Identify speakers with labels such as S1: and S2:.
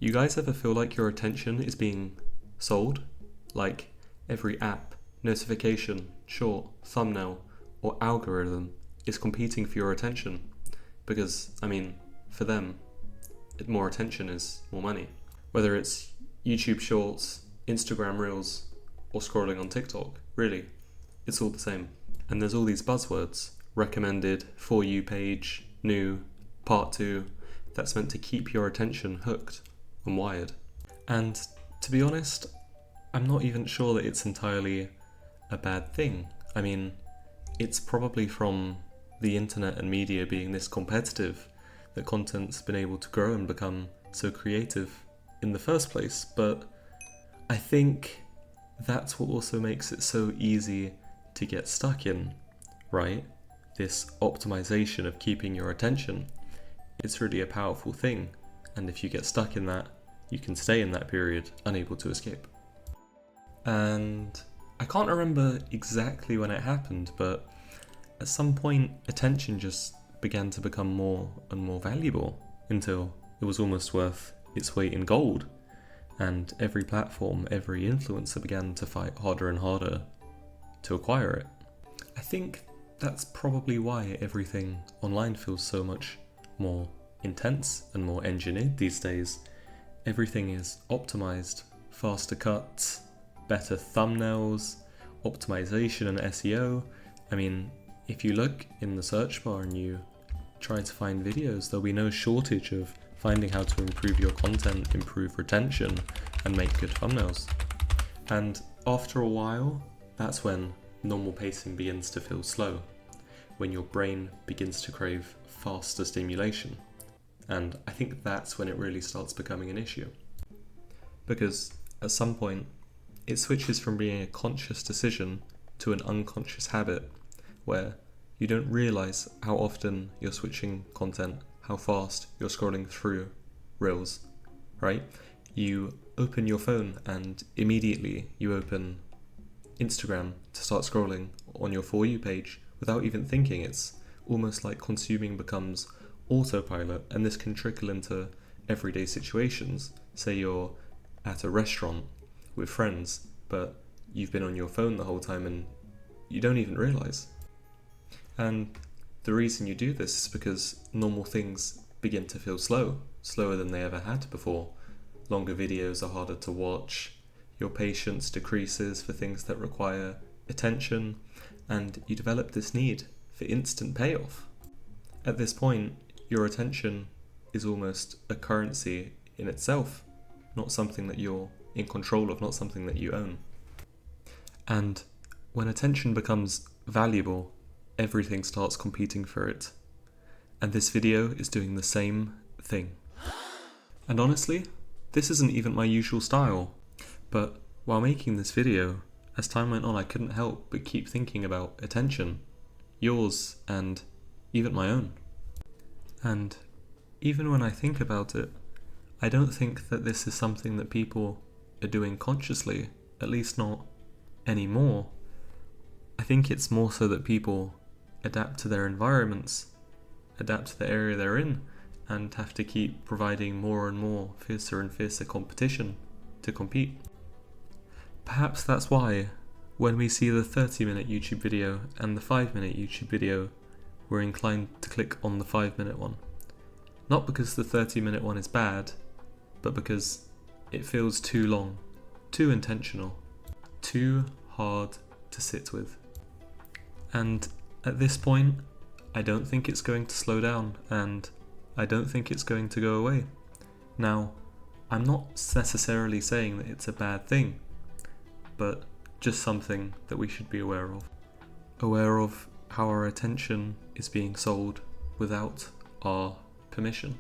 S1: You guys ever feel like your attention is being sold? Like every app, notification, short, thumbnail, or algorithm is competing for your attention? Because, for them, more attention is more money. Whether it's YouTube Shorts, Instagram Reels, or scrolling on TikTok, really, it's all the same. And there's all these buzzwords: recommended, for you page, new, part 2, that's meant to keep your attention hooked and wired. And to be honest, I'm not even sure that it's entirely a bad thing. It's probably from the internet and media being this competitive that content's been able to grow and become so creative in the first place, but I think that's what also makes it so easy to get stuck in, right? This optimization of keeping your attention. It's really a powerful thing, and if you get stuck in that, you can stay in that period unable to escape. And I can't remember exactly when it happened, but at some point attention just began to become more and more valuable until it was almost worth its weight in gold, and every platform, every influencer began to fight harder and harder to acquire it. I think that's probably why everything online feels so much more intense and more engineered these days. Everything is optimized, faster cuts, better thumbnails, optimization and SEO. If you look in the search bar and you try to find videos, there'll be no shortage of finding how to improve your content, improve retention, and make good thumbnails. And after a while, that's when normal pacing begins to feel slow, when your brain begins to crave faster stimulation. And I think that's when it really starts becoming an issue. Because at some point, it switches from being a conscious decision to an unconscious habit, where you don't realize how often you're switching content, how fast you're scrolling through Reels, right? You open your phone and immediately you open Instagram to start scrolling on your For You page without even thinking. It's almost like consuming becomes autopilot, and this can trickle into everyday situations. Say you're at a restaurant with friends, but you've been on your phone the whole time and you don't even realize. And the reason you do this is because normal things begin to feel slower than they ever had before. Longer videos are harder to watch, your patience decreases for things that require attention, and you develop this need for instant payoff. At this point, your attention is almost a currency in itself, not something that you're in control of, not something that you own. And when attention becomes valuable, everything starts competing for it. And this video is doing the same thing. And honestly, this isn't even my usual style. But while making this video, as time went on, I couldn't help but keep thinking about attention, yours and even my own. And even when I think about it, I don't think that this is something that people are doing consciously, at least not anymore. I think it's more so that people adapt to their environments, adapt to the area they're in, and have to keep providing more and more fiercer and fiercer competition to compete. Perhaps that's why when we see the 30-minute YouTube video and the 5-minute YouTube video, we're inclined to click on the 5-minute one. Not because the 30-minute one is bad, but because it feels too long, too intentional, too hard to sit with. And at this point, I don't think it's going to slow down, and I don't think it's going to go away. Now, I'm not necessarily saying that it's a bad thing, but just something that we should be aware of. Aware of how our attention is being sold without our permission.